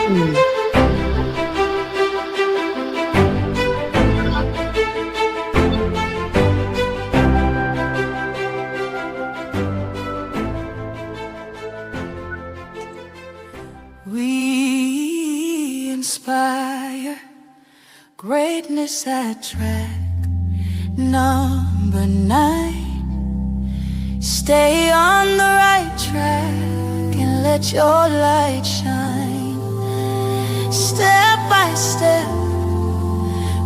Mm. We inspire greatness at track number 9. Stay on the right track and let your light shine. Step by step,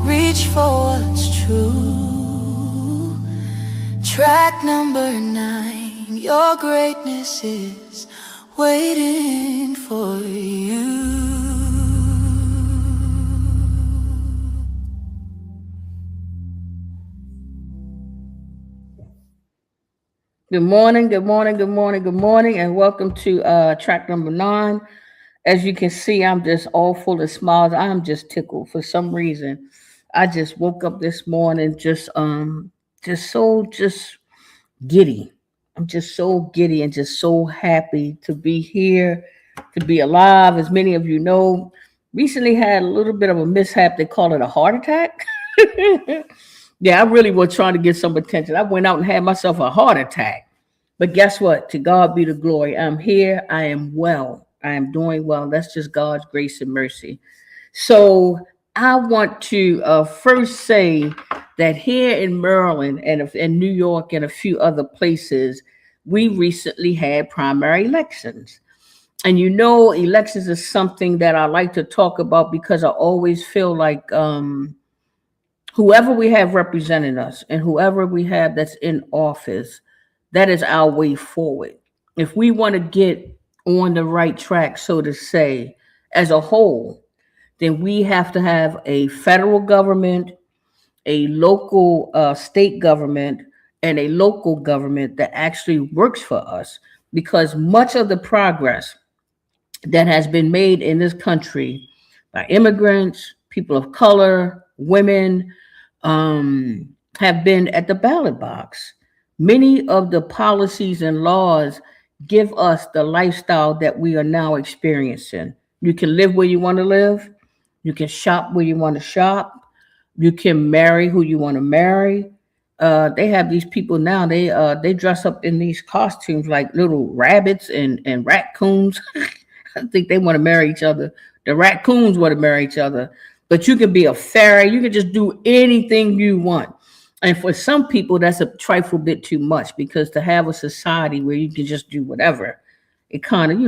reach for what's true. Track number 9, your greatness is waiting for you. Good morning, good morning, good morning, good morning, and welcome to track number 9. As you can see, I'm just all full of smiles. I'm just tickled for some reason. I just woke up this morning just giddy. I'm just so giddy and just so happy to be here, to be alive. As many of you know, recently had a little bit of a mishap. They call it a heart attack. Yeah, I really was trying to get some attention. I went out and had myself a heart attack. But guess what? To God be the glory. I'm here. I am well. I am doing well. That's just God's grace and mercy. So I want to first say that here in Maryland and in New York and a few other places, we recently had primary elections. And you know, elections is something that I like to talk about because I always feel like whoever we have representing us and whoever we have that's in office, that is our way forward. If we want to get on the right track, so to say, as a whole, then we have to have a federal government, a local state government, and a local government that actually works for us. Because much of the progress that has been made in this country by immigrants, people of color, women, have been at the ballot box. Many of the policies and laws give us the lifestyle that we are now experiencing. You can live where you want to live, you can shop where you want to shop, you can marry who you want to marry. They have these people now. They dress up in these costumes like little rabbits and raccoons. I think they want to marry each other. The raccoons want to marry each other. But you can be a fairy. You can just do anything you want. And for some people, that's a trifle bit too much because to have a society where you can just do whatever, it kind of,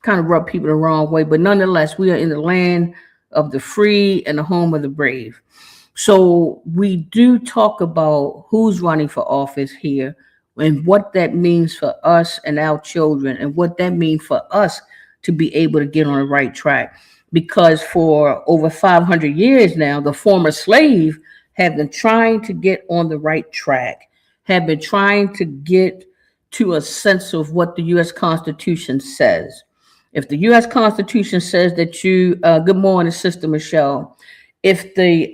kind of rub people the wrong way. But nonetheless, we are in the land of the free and the home of the brave. So we do talk about who's running for office here and what that means for us and our children and what that means for us to be able to get on the right track. Because for over 500 years now, the former slave have been trying to get on the right track, have been trying to get to a sense of what the U.S. Constitution says. If the U.S. Constitution says that good morning, Sister Michelle, if the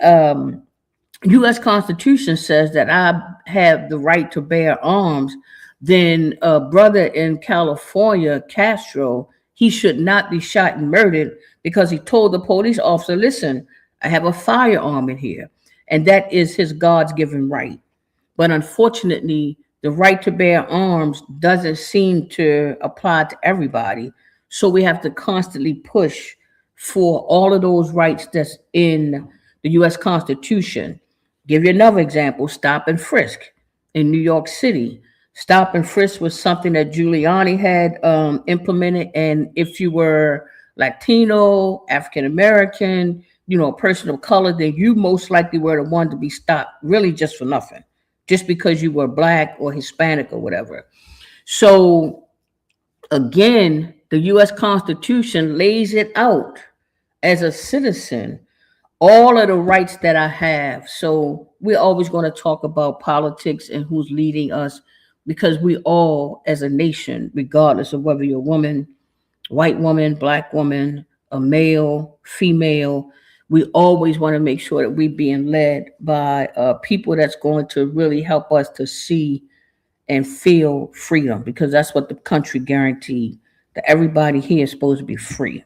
U.S. Constitution says that I have the right to bear arms, then a brother in California, Castro, he should not be shot and murdered because he told the police officer, listen, I have a firearm in here. And that is his God's given right. But unfortunately, the right to bear arms doesn't seem to apply to everybody. So we have to constantly push for all of those rights that's in the U.S. Constitution. Give you another example, stop and frisk in New York City. Stop and frisk was something that Giuliani had implemented. And if you were Latino, African American, a person of color, then you most likely were the one to be stopped, really just for nothing, just because you were black or Hispanic or whatever. So again, the U.S. Constitution lays it out as a citizen, all of the rights that I have. So we're always going to talk about politics and who's leading us because we all, as a nation, regardless of whether you're a woman, white woman, black woman, a male, female, we always want to make sure that we're being led by people that's going to really help us to see and feel freedom because that's what the country guaranteed, that everybody here is supposed to be free.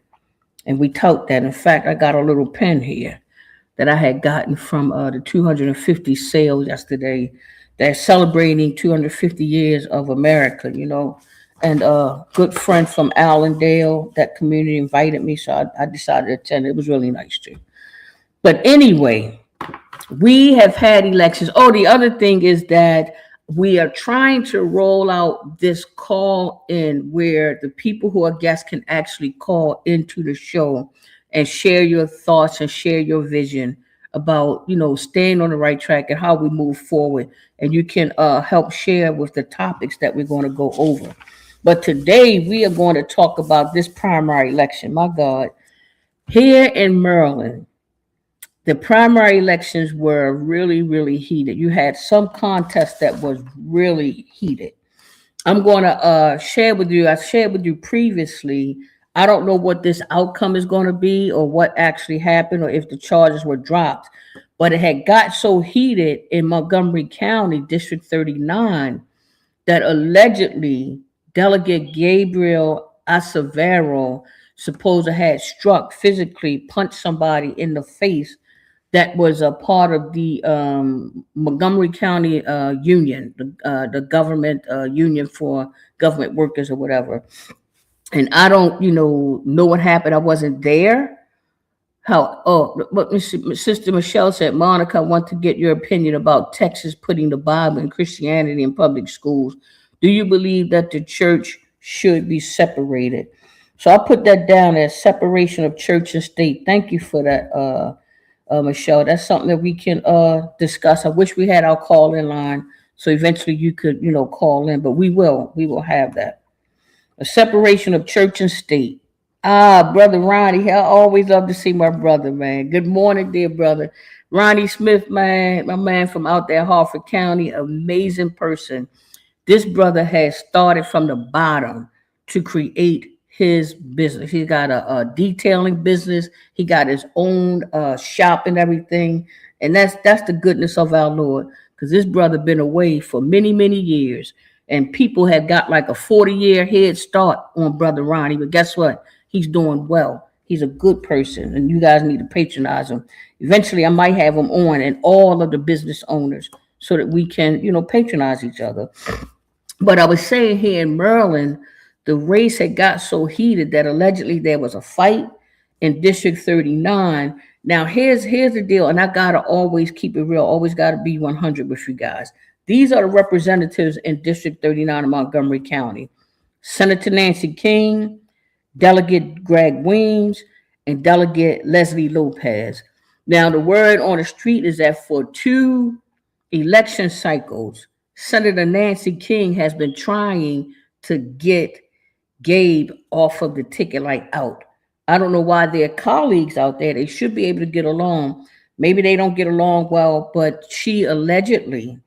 And we tout that. In fact, I got a little pen here that I had gotten from the 250 sales yesterday. They're celebrating 250 years of America, you know. And a good friend from Allendale, that community invited me, so I decided to attend. It was really nice too. But anyway, we have had elections. Oh, the other thing is that we are trying to roll out this call in where the people who are guests can actually call into the show and share your thoughts and share your vision about, you know, staying on the right track and how we move forward. And you can help share with the topics that we're going to go over. But today we are going to talk about this primary election. My God, here in Maryland, the primary elections were really, really heated. You had some contest that was really heated. I'm going to share with you. I shared with you previously. I don't know what this outcome is going to be or what actually happened or if the charges were dropped, but it had got so heated in Montgomery County, District 39, that allegedly Delegate Gabriel Acevero supposed to had struck physically, punched somebody in the face that was a part of the Montgomery County union, the government union for government workers or whatever. And I don't, know what happened. I wasn't there. But Sister Michelle said, Monica, I want to get your opinion about Texas putting the Bible and Christianity in public schools. Do you believe that the church should be separated? So I put that down as separation of church and state. Thank you for that, Michelle. That's something that we can discuss. I wish we had our call in line so eventually you could, call in, but we will. We will have that. A separation of church and state. Brother Ronnie, I always love to see my brother, man. Good morning, dear brother. Ronnie Smith, man, my man from out there, Harford County, amazing person. This brother has started from the bottom to create his business. He's got a detailing business. He got his own shop and everything. And that's the goodness of our Lord. Because this brother been away for many, many years. And people had got like a 40-year head start on Brother Ronnie. But guess what? He's doing well. He's a good person. And you guys need to patronize him. Eventually, I might have him on and all of the business owners so that we can, patronize each other. But I was saying here in Maryland, the race had got so heated that allegedly there was a fight in District 39. Now, here's the deal, and I got to always keep it real, always got to be 100 with you guys. These are the representatives in District 39 of Montgomery County. Senator Nancy King, Delegate Greg Weems, and Delegate Leslie Lopez. Now, the word on the street is that for 2 election cycles, Senator Nancy King has been trying to get Gabe off of the ticket, like out. I don't know why they're colleagues out there. They should be able to get along. Maybe they don't get along well, but she allegedly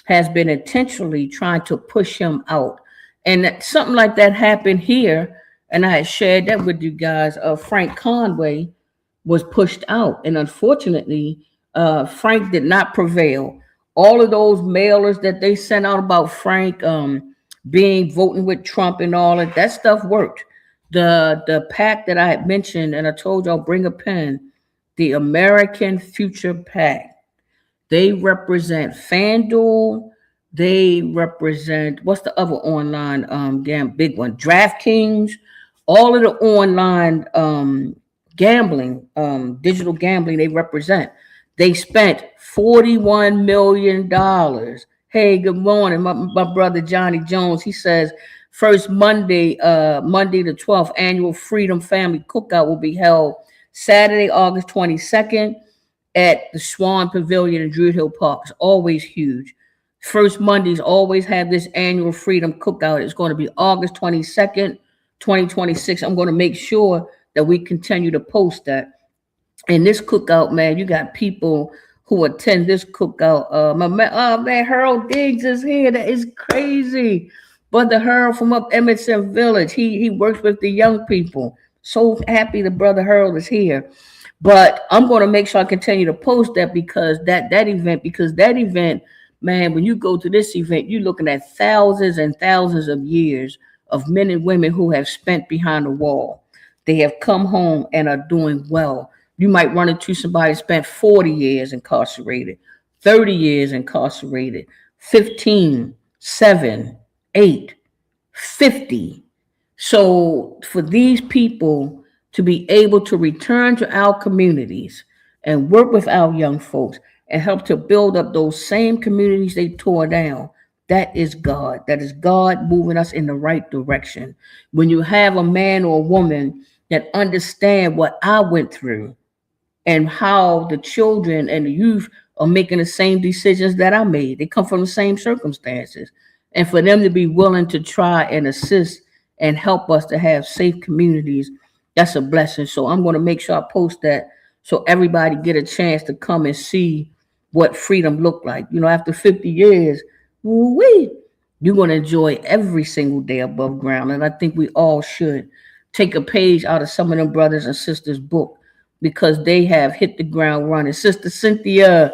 has been intentionally trying to push him out. And something like that happened here. And I had shared that with you guys. Frank Conway was pushed out. And unfortunately, Frank did not prevail. All of those mailers that they sent out about Frank voting with Trump and all of that stuff worked. The PAC that I had mentioned, and I told y'all bring a pen, the American Future PAC. They represent FanDuel. They represent, what's the other online big one? DraftKings. All of the online gambling, digital gambling they represent. They spent $41 million. Hey, good morning. My brother Johnny Jones, he says, first Monday the 12th annual Freedom Family Cookout will be held Saturday, August 22nd at the Swan Pavilion in Druid Hill Park. It's always huge. First Mondays always have this annual Freedom Cookout. It's going to be August 22nd, 2026. I'm going to make sure that we continue to post that. And this cookout, man, you got people who attend this cookout. My man, Harold Diggs is here. That is crazy. Brother Harold from up Emerson Village. He works with the young people. So happy the brother Harold is here. But I'm going to make sure I continue to post that because that event, man, when you go to this event, you're looking at thousands and thousands of years of men and women who have spent behind the wall. They have come home and are doing well. You might run into somebody who spent 40 years incarcerated, 30 years incarcerated, 15, 7, 8, 50. So for these people to be able to return to our communities and work with our young folks and help to build up those same communities they tore down, that is God. That is God moving us in the right direction. When you have a man or a woman that understand what I went through and how the children and the youth are making the same decisions that I made. They come from the same circumstances. And for them to be willing to try and assist and help us to have safe communities, that's a blessing. So I'm going to make sure I post that so everybody get a chance to come and see what freedom looked like. After 50 years, woo-wee, you're going to enjoy every single day above ground. And I think we all should take a page out of some of them brothers and sisters' book because they have hit the ground running. Sister Cynthia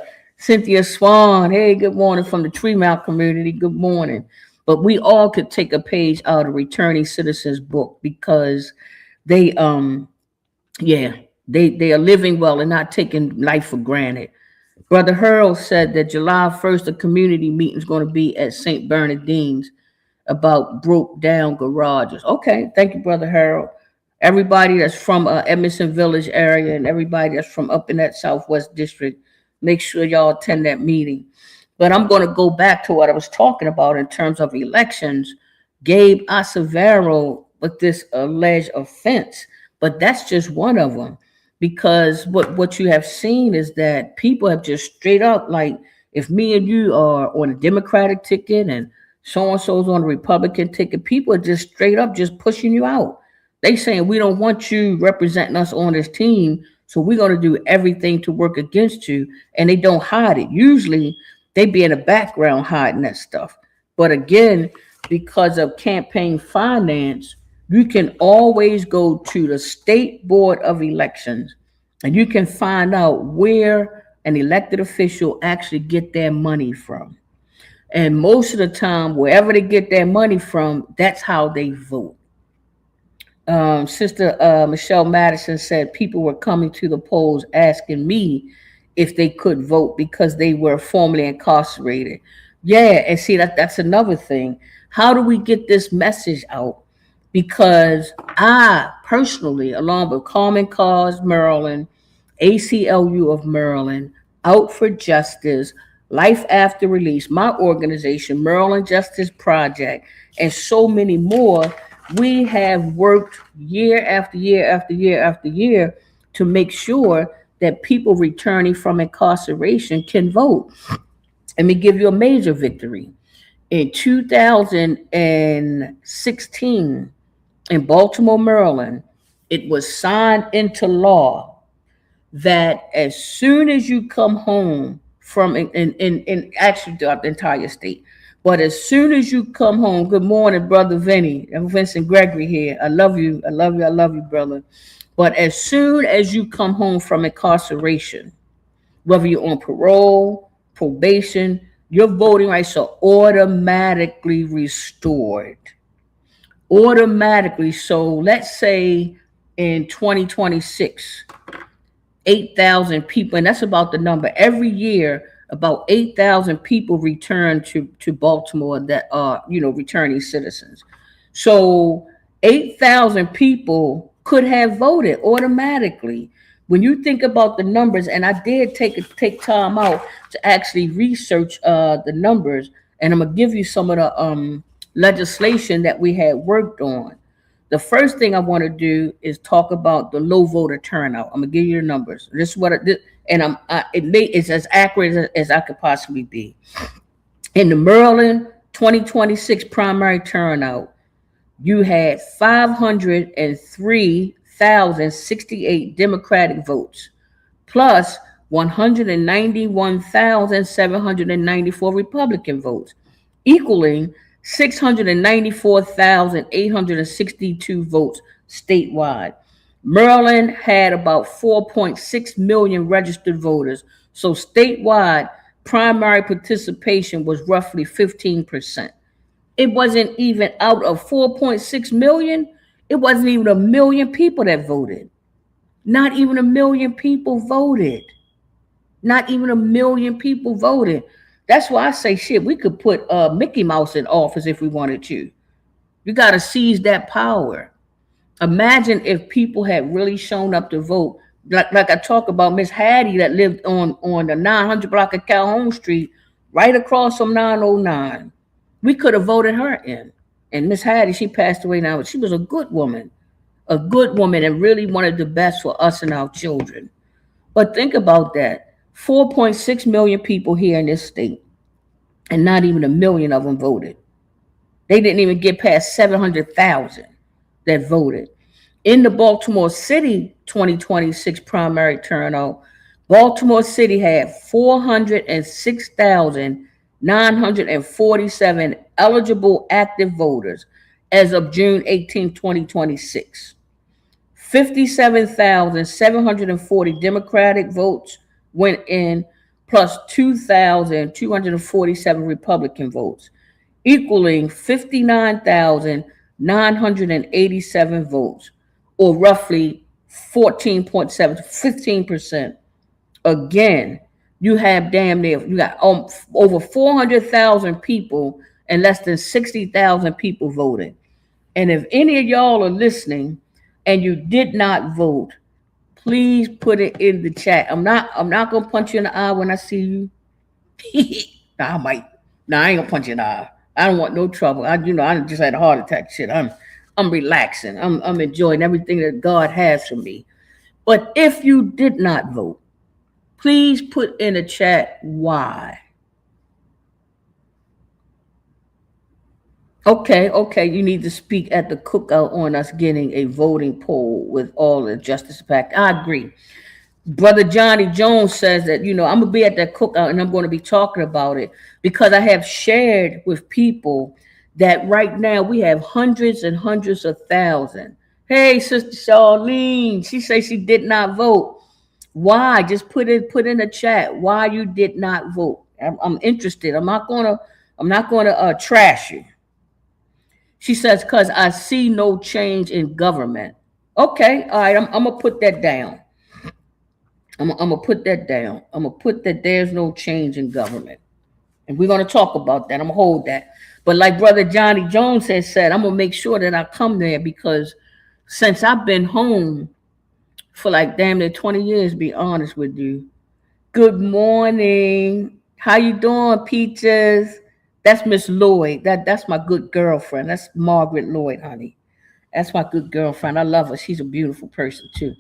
Swan, hey, good morning from the Tremont community. Good morning. But we all could take a page out of Returning Citizens book because they they are living well and not taking life for granted. Brother Hurl said that July 1st, the community meeting is going to be at St. Bernardine's about broke down garages. Okay, thank you, Brother Harold. Everybody that's from Edmondson Village area and everybody that's from up in that Southwest District, make sure y'all attend that meeting. But I'm going to go back to what I was talking about in terms of elections. Gabe Acevedo with this alleged offense, but that's just one of them. Because what you have seen is that people have just straight up, like, if me and you are on a Democratic ticket and so and so's on a Republican ticket, people are just straight up just pushing you out. They saying we don't want you representing us on this team, so we're going to do everything to work against you, and they don't hide it. Usually they be in the background hiding that stuff. But again, because of campaign finance, you can always go to the State Board of Elections and you can find out where an elected official actually get their money from. And most of the time, wherever they get their money from, that's how they vote. Sister Michelle Madison said people were coming to the polls asking me if they could vote because they were formerly incarcerated. Yeah, and see that's another thing. How do we get this message out? Because I personally, along with Common Cause Maryland, ACLU of Maryland, Out for Justice, Life After Release, my organization, Maryland Justice Project, and so many more, we have worked year after year after year after year to make sure that people returning from incarceration can vote. Let me give you a major victory. In 2016, in Baltimore, Maryland, it was signed into law that as soon as you come home from in actually throughout the entire state, but as soon as you come home, good morning, Brother Vinny. I'm Vincent Gregory here. I love you. I love you. I love you, brother. But as soon as you come home from incarceration, whether you're on parole, probation, your voting rights are automatically restored. Automatically. So let's say in 2026, 8,000 people, and that's about the number. Every year, about 8,000 people return to Baltimore that are, returning citizens. So 8,000 people could have voted automatically. When you think about the numbers, and I did take time out to actually research the numbers, and I'm gonna give you some of the legislation that we had worked on. The first thing I want to do is talk about the low voter turnout. I'm gonna give you the numbers. This is what and it's as accurate as I could possibly be. In the Maryland 2026 primary turnout, you had 503,068 Democratic votes, plus 191,794 Republican votes, equaling 694,862 votes statewide. Maryland had about 4.6 million registered voters, so statewide primary participation was roughly 15%. It wasn't even out of 4.6 million. It wasn't even 1 million people that voted. Not even 1 million people voted. Not even 1 million people voted. That's why I say shit. We could put Mickey Mouse in office if we wanted to. You got to seize that power. Imagine if people had really shown up to vote. Like I talk about Miss Hattie that lived on the 900 block of Calhoun Street, right across from 909. We could have voted her in. And Miss Hattie, she passed away now, but she was a good woman, and really wanted the best for us and our children. But think about that: 4.6 million people here in this state, and not even 1 million of them voted. They didn't even get past 700,000 that voted. In the Baltimore City 2026 primary turnout, Baltimore City had 406,947 eligible active voters as of June 18, 2026. 57,740 Democratic votes went in, plus 2,247 Republican votes, equaling 59,987 votes, or roughly 14.7 15%. Again, you have damn near, you got over 400,000 people and less than 60,000 people voting. And if any of y'all are listening and you did not vote, please put it in the chat. I'm not gonna punch you in the eye when I see you. Nah, I might. Nah, I ain't gonna punch you in the eye. I don't want no trouble. I just had a heart attack. Shit, I'm relaxing. I'm enjoying everything that God has for me. But if you did not vote, please put in the chat why. Okay, you need to speak at the cookout on us getting a voting poll with all the Justice Pact. I agree. Brother Johnny Jones says that, I'm going to be at that cookout and I'm going to be talking about it because I have shared with people that right now we have hundreds and hundreds of thousands. Hey, Sister Charlene, she says she did not vote. Why? Just put in the chat why you did not vote. I'm interested. I'm not gonna trash you. She says, because I see no change in government. Okay, all right, I'm gonna put that down. I'm gonna put that down. I'm gonna put that there's no change in government. And we're gonna talk about that. I'm gonna hold that. But like Brother Johnny Jones has said, I'm gonna make sure that I come there because since I've been home for like damn near 20 years, be honest with you. Good morning. How you doing, Peaches? That's Miss Lloyd. That's my good girlfriend. That's Margaret Lloyd, honey. That's my good girlfriend. I love her. She's a beautiful person too.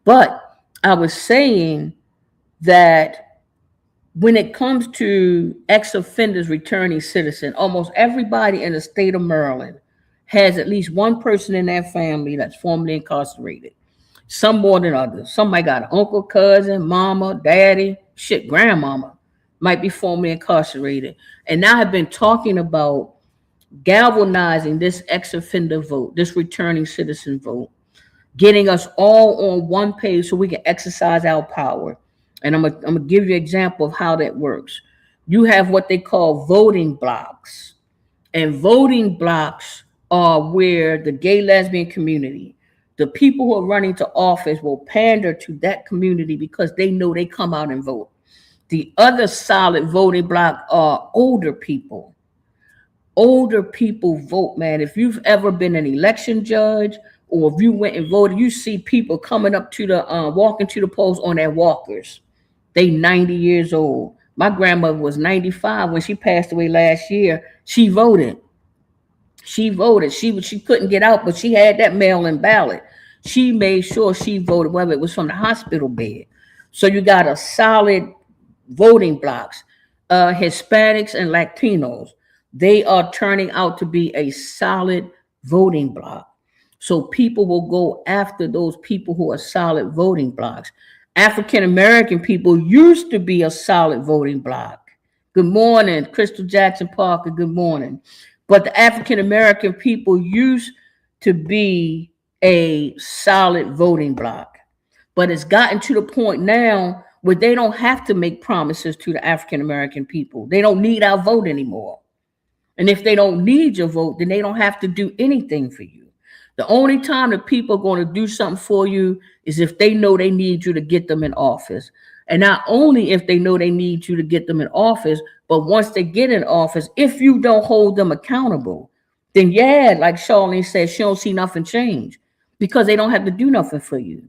But I was saying that when it comes to ex-offenders returning citizen, almost everybody in the state of Maryland has at least one person in their family that's formerly incarcerated. Some more than others. Somebody got an uncle, cousin, mama, daddy, shit, grandmama might be formerly incarcerated. And now I've been talking about galvanizing this ex-offender vote, this returning citizen vote, getting us all on one page so we can exercise our power. And I'm gonna give you an example of how that works. You have what they call voting blocks. And voting blocks are where the gay lesbian community, the people who are running to office will pander to that community because they know they come out and vote. The other solid voting block are older people. Older people vote, man. If you've ever been an election judge or if you went and voted, you see people coming up to the, walking to the polls on their walkers. They 90 years old. My grandmother was 95 when she passed away last year. She voted. She couldn't get out, but she had that mail-in ballot. She made sure she voted, whether it was from the hospital bed. So you got a solid voting blocks. Hispanics and Latinos, they are turning out to be a solid voting block. So people will go after those people who are solid voting blocks. African American people used to be a solid voting block. Good morning, Crystal Jackson Parker. Good morning. But the African American people used to be a solid voting block. But it's gotten to the point now where they don't have to make promises to the African American people. They don't need our vote anymore. And if they don't need your vote, then they don't have to do anything for you. The only time that people are going to do something for you is if they know they need you to get them in office. And not only if they know they need you to get them in office, but once they get in office, if you don't hold them accountable, then yeah, like Charlene said, she don't see nothing change because they don't have to do nothing for you.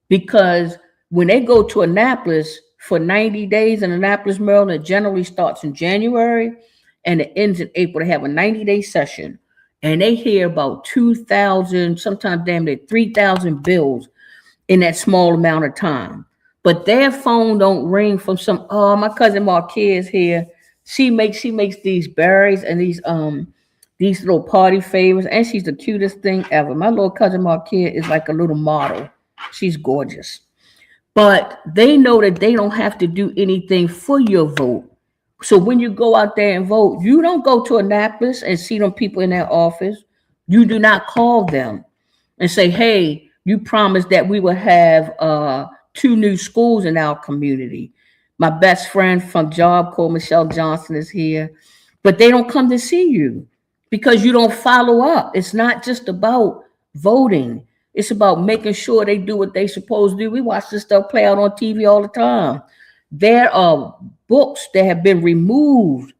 Because when they go to Annapolis for 90 days in Annapolis, Maryland, it generally starts in January and it ends in April. They have a 90-day session and they hear about 2,000, sometimes damn near 3,000 bills in that small amount of time. But their phone don't ring from some, oh, my cousin Marquez is here. She makes these berries and these little party favors, and she's the cutest thing ever. My little cousin Marquez is like a little model. She's gorgeous. But they know that they don't have to do anything for your vote. So when you go out there and vote, you don't go to Annapolis and see them people in their office. You do not call them and say, hey, you promised that we would have two new schools in our community. My best friend from Job Corps, Michelle Johnson, is here. But they don't come to see you because you don't follow up. It's not just about voting. It's about making sure they do what they supposed to do. We watch this stuff play out on TV all the time. There are books that have been removed,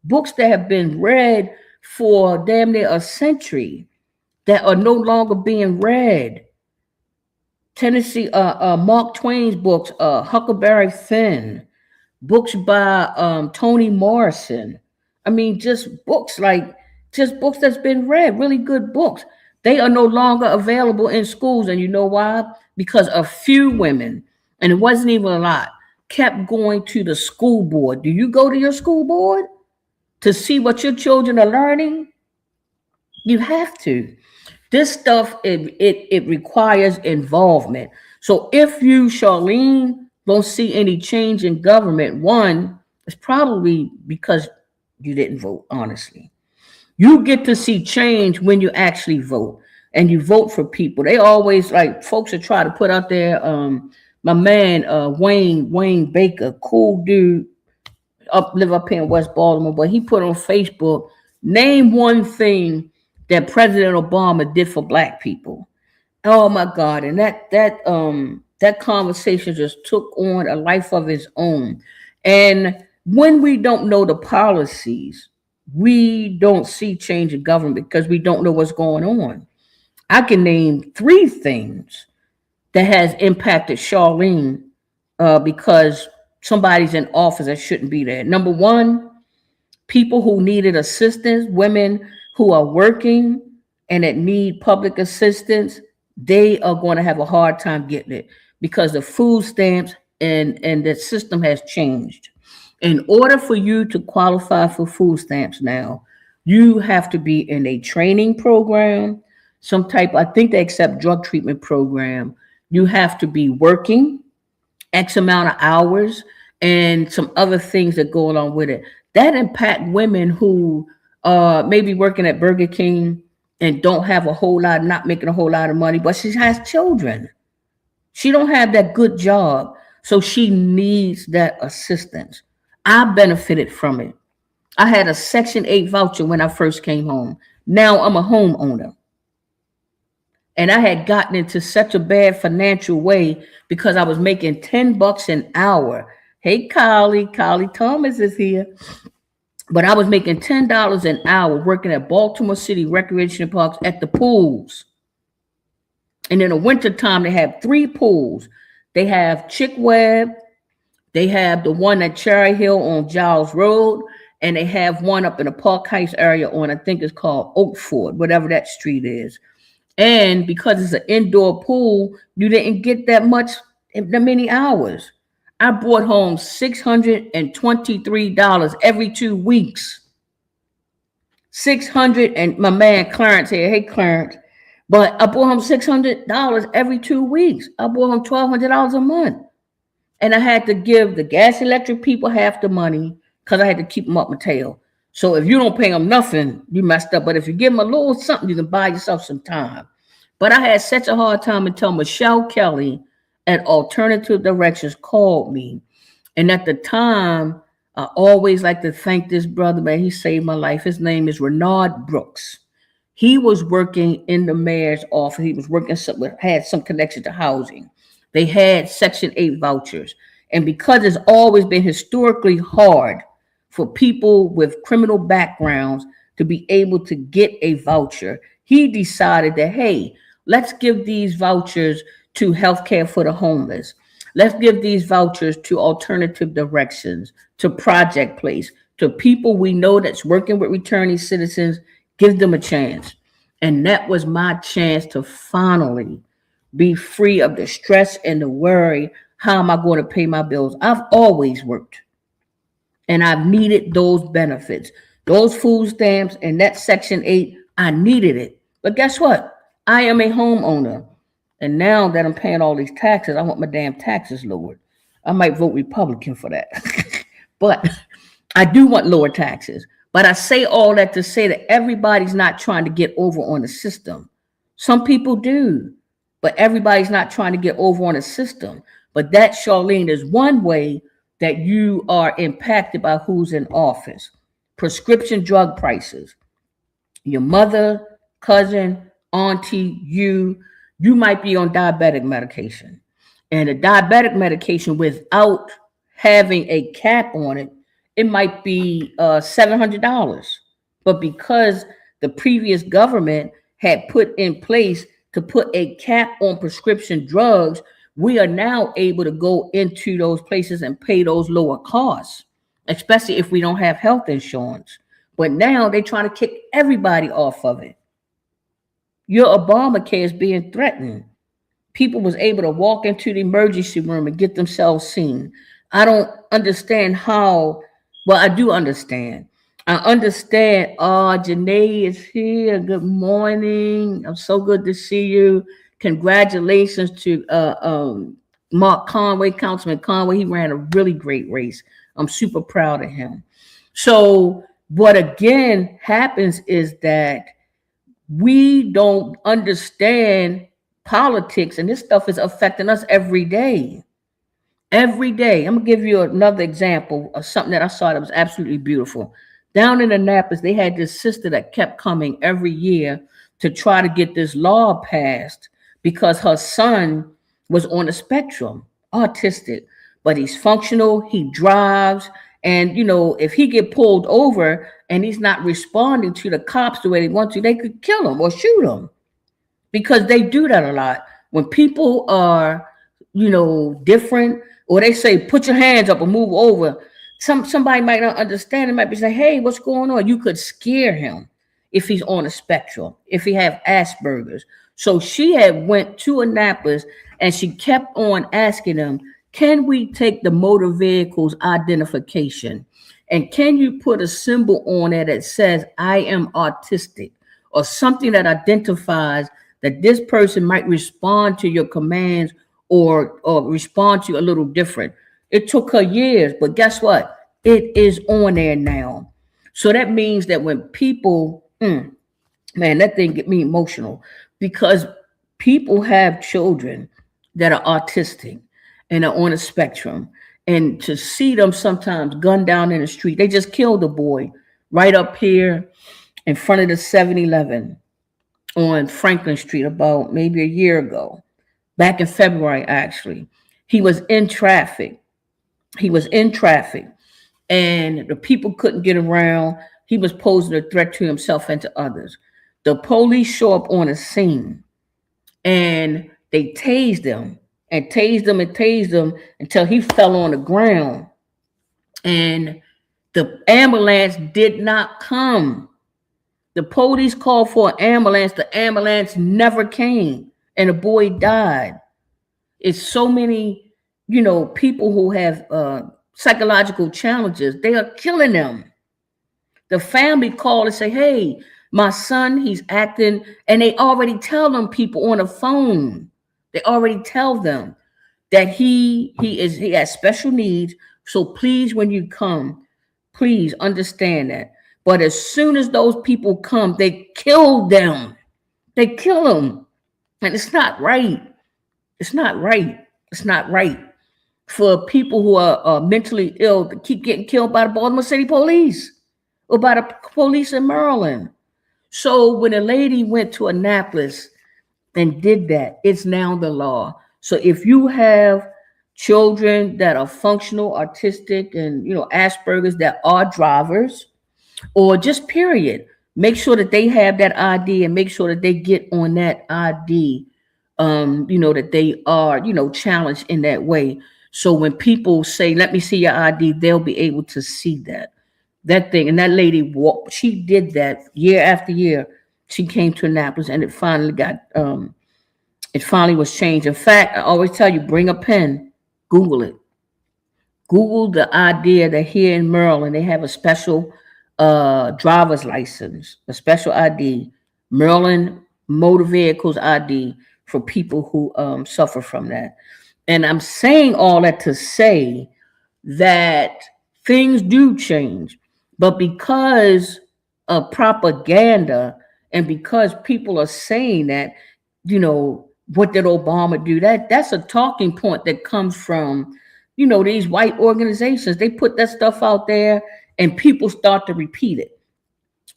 books that have been read for damn near a century that are no longer being read. Tennessee, Mark Twain's books, Huckleberry Finn, books by Toni Morrison. I mean, just books that's been read, really good books. They are no longer available in schools. And you know why? Because a few women, and it wasn't even a lot, kept going to the school board. Do you go to your school board to see what your children are learning? You have to. This stuff, it requires involvement. So if you, Charlene, don't see any change in government, one, it's probably because you didn't vote, honestly. You get to see change when you actually vote and you vote for people. They always, like, folks that try to put out there, my man, Wayne Baker, cool dude, live up here in West Baltimore, but he put on Facebook, name one thing that President Obama did for black people. Oh my God. And that conversation just took on a life of its own. And when we don't know the policies, we don't see change in government because we don't know what's going on. I can name three things that has impacted Charlene because somebody's in office that shouldn't be there. Number one, people who needed assistance, women who are working and that need public assistance, they are going to have a hard time getting it because the food stamps and the system has changed. In order for you to qualify for food stamps now, you have to be in a training program, some type, I think they accept drug treatment program. You have to be working X amount of hours and some other things that go along with it. That impact women who may be working at Burger King and don't have a whole lot, not making a whole lot of money, but she has children. She don't have that good job, so she needs that assistance. I benefited from it. I had a Section 8 voucher when I first came home. Now I'm a homeowner. And I had gotten into such a bad financial way because I was making $10 an hour. Hey, Kylie Thomas is here. But I was making $10 an hour working at Baltimore City Recreation Parks at the pools. And in the wintertime, they have three pools. They have Chick Webb, they have the one at Cherry Hill on Giles Road, and they have one up in the Park Heights area on, I think it's called Oakford, whatever that street is. And because it's an indoor pool, you didn't get that many hours. I brought home $623 every 2 weeks. 600, and my man Clarence here, hey Clarence, but I brought home $600 every 2 weeks. I brought home $1,200 a month. And I had to give the gas electric people half the money because I had to keep them up my tail. So if you don't pay them nothing, you messed up. But if you give them a little something, you can buy yourself some time. But I had such a hard time until Michelle Kelly at Alternative Directions called me. And at the time, I always like to thank this brother, man. He saved my life. His name is Renard Brooks. He was working in the mayor's office. He was working had some connection to housing. They had Section 8 vouchers. And because it's always been historically hard for people with criminal backgrounds to be able to get a voucher, he decided that, hey, let's give these vouchers to healthcare for the homeless. Let's give these vouchers to alternative directions, to Project Place, to people we know that's working with returning citizens. Give them a chance. And that was my chance to finally be free of the stress and the worry. How am I going to pay my bills? I've always worked and I've needed those benefits, those food stamps and that Section 8. I needed it. But guess what? I am a homeowner. And now that I'm paying all these taxes, I want my damn taxes lowered. I might vote Republican for that. But I do want lower taxes. But I say all that to say that everybody's not trying to get over on the system. Some people do, but everybody's not trying to get over on the system. But that, Charlene, is one way that you are impacted by who's in office. Prescription drug prices. Your mother, cousin, auntie, you might be on diabetic medication. And the diabetic medication, without having a cap on it, it might be $700. But because the previous government had put in place to put a cap on prescription drugs, we are now able to go into those places and pay those lower costs, especially if we don't have health insurance. But now they're trying to kick everybody off of it. Your Obamacare is being threatened. People was able to walk into the emergency room and get themselves seen. I don't understand how. Well, I do understand. I understand. Oh, Janae is here. Good morning. I'm so good to see you. Congratulations to Mark Conway, Councilman Conway. He ran a really great race. I'm super proud of him. So what again happens is that we don't understand politics, and this stuff is affecting us every day. Every day. I'm gonna give you another example of something that I saw that was absolutely beautiful. Down in Annapolis, they had this sister that kept coming every year to try to get this law passed because her son was on the spectrum, autistic, but he's functional, he drives, and if he get pulled over and he's not responding to the cops the way they want to, they could kill him or shoot him, because they do that a lot. When people are, different, or they say, put your hands up or move over, somebody might not understand. It might be saying, hey, what's going on? You could scare him if he's on a spectrum, if he have Asperger's. So she had went to Annapolis and she kept on asking them, can we take the motor vehicles identification? And can you put a symbol on it that says, I am autistic, or something that identifies that this person might respond to your commands or respond to you a little different. It took her years, but guess what? It is on there now. So that means that when people, man, that thing get me emotional, because people have children that are autistic and are on a spectrum. And to see them sometimes gunned down in the street, they just killed a boy right up here in front of the 7-Eleven on Franklin Street about maybe a year ago. Back in February, actually. He was in traffic. And the people couldn't get around. He was posing a threat to himself and to others. The police show up on the scene and they tased him and tased him until he fell on the ground. And the ambulance did not come. The police called for an ambulance. The ambulance never came. And the boy died. It's so many, people who have psychological challenges. They are killing them. The family call and say, hey, my son, he's acting. And they already tell them people on the phone. They already tell them that he has special needs. So please, when you come, please understand that. But as soon as those people come, they kill them. They kill them. And it's not right. It's not right. It's not right for people who are mentally ill to keep getting killed by the Baltimore City Police or by the police in Maryland. So when a lady went to Annapolis and did that, it's now the law. So if you have children that are functional, artistic, and Asperger's that are drivers, or just period, make sure that they have that ID and make sure that they get on that ID. That they are, challenged in that way. So when people say, "Let me see your ID," they'll be able to see that thing. And that lady walked. She did that year after year. She came to Annapolis, and it finally was changed. In fact, I always tell you, bring a pen, Google it. Google the idea that here in Maryland they have a special driver's license, a special ID, Maryland Motor Vehicles ID for people who suffer from that. And I'm saying all that to say that things do change, but because of propaganda and because people are saying that, what did Obama do? That's a talking point that comes from, these white organizations. They put that stuff out there and people start to repeat it.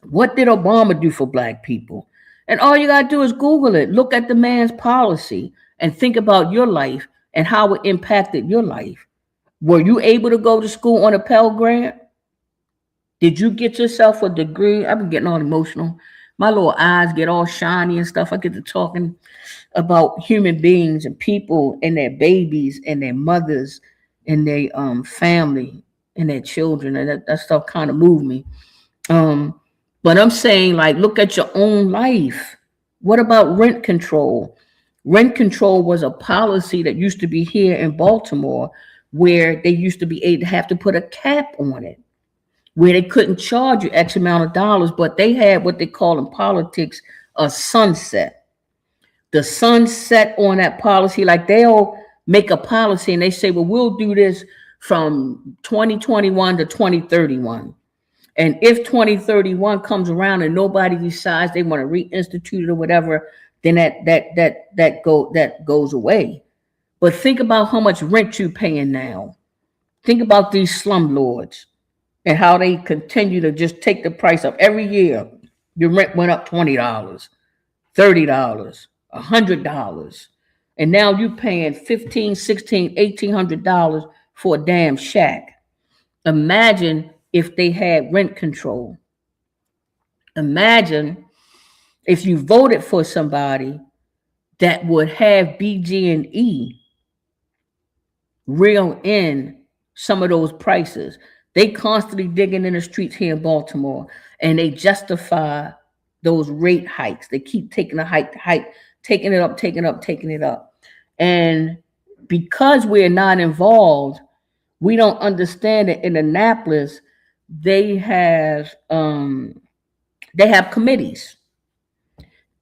What did Obama do for black people? And all you gotta do is Google it. Look at the man's policy and think about your life and how it impacted your life. Were you able to go to school on a Pell Grant? Did you get yourself a degree? I've been getting all emotional. My little eyes get all shiny and stuff. I get to talking about human beings and people and their babies and their mothers and their family and their children. And that stuff kind of moved me. Um, but I'm saying, like, look at your own life. What about rent control? Rent control was a policy that used to be here in Baltimore where they used to be able to have to put a cap on it, where they couldn't charge you X amount of dollars, but they had what they call in politics a sunset. The sunset on that policy, like they'll make a policy and they say, well, we'll do this from 2021 to 2031. And if 2031 comes around and nobody decides they want to reinstitute it or whatever, then that goes away. But think about how much rent you're paying now. Think about these slumlords and how they continue to just take the price up every year. Your rent went up $20, $30, $100, and now you're paying 15, 16, $1,800 for a damn shack. Imagine if they had rent control. Imagine if you voted for somebody that would have BG&E reel in some of those prices. They constantly digging in the streets here in Baltimore, and they justify those rate hikes. They keep taking a hike, taking it up, taking it up, taking it up. And because we're not involved, we don't understand that in Annapolis, they have committees.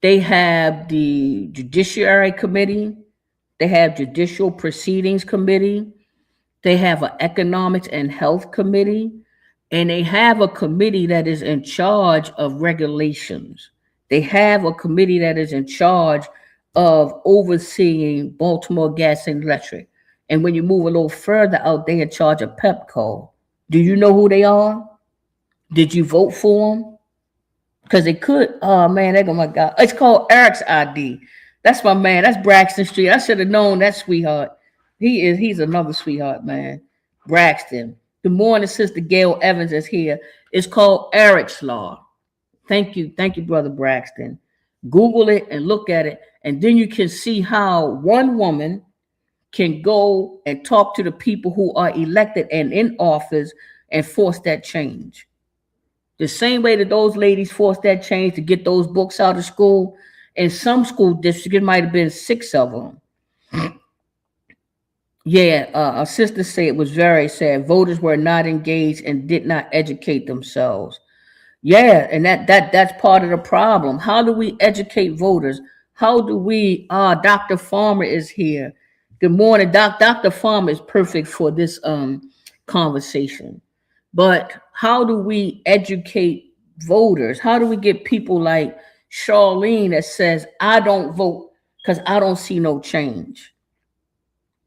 They have the Judiciary Committee. They have Judicial Proceedings Committee. They have an Economics and Health Committee. And they have a committee that is in charge of regulations. They have a committee that is in charge of overseeing Baltimore Gas and Electric. And when you move a little further out, they're in charge of Pepco. Do you know who they are? Did you vote for them? Because they could. Oh man, oh my God. It's called Eric's ID. That's my man. That's Braxton Street. I should have known that sweetheart. He's another sweetheart, man. Braxton. Good morning, Sister Gail Evans is here. It's called Eric's Law. Thank you, Brother Braxton. Google it and look at it, and then you can see how one woman can go and talk to the people who are elected and in office and force that change. The same way that those ladies forced that change to get those books out of school. In some school districts, it might have been 6 of them. Yeah, a sister said it was very sad. Voters were not engaged and did not educate themselves. Yeah, and that's part of the problem. How do we educate voters? How do we? Dr. Farmer is here. Good morning, Dr. Farmer is perfect for this conversation. But how do we educate voters? How do we get people like Charlene that says, I don't vote because I don't see no change?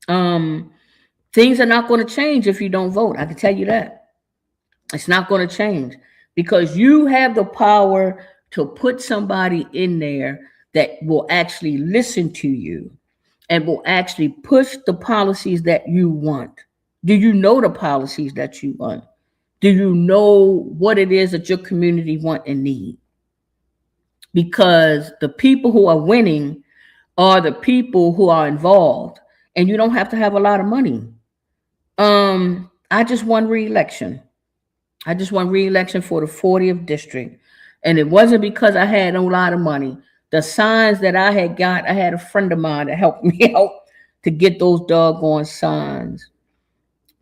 Things are not going to change if you don't vote. I can tell you that. It's not going to change because you have the power to put somebody in there that will actually listen to you and will actually push the policies that you want. Do you know the policies that you want? Do you know what it is that your community want and need? Because the people who are winning are the people who are involved, and you don't have to have a lot of money. I just won re-election. I just won re-election for the 40th district, and it wasn't because I had a lot of money. The signs that I had got, I had a friend of mine that helped me out to get those doggone signs.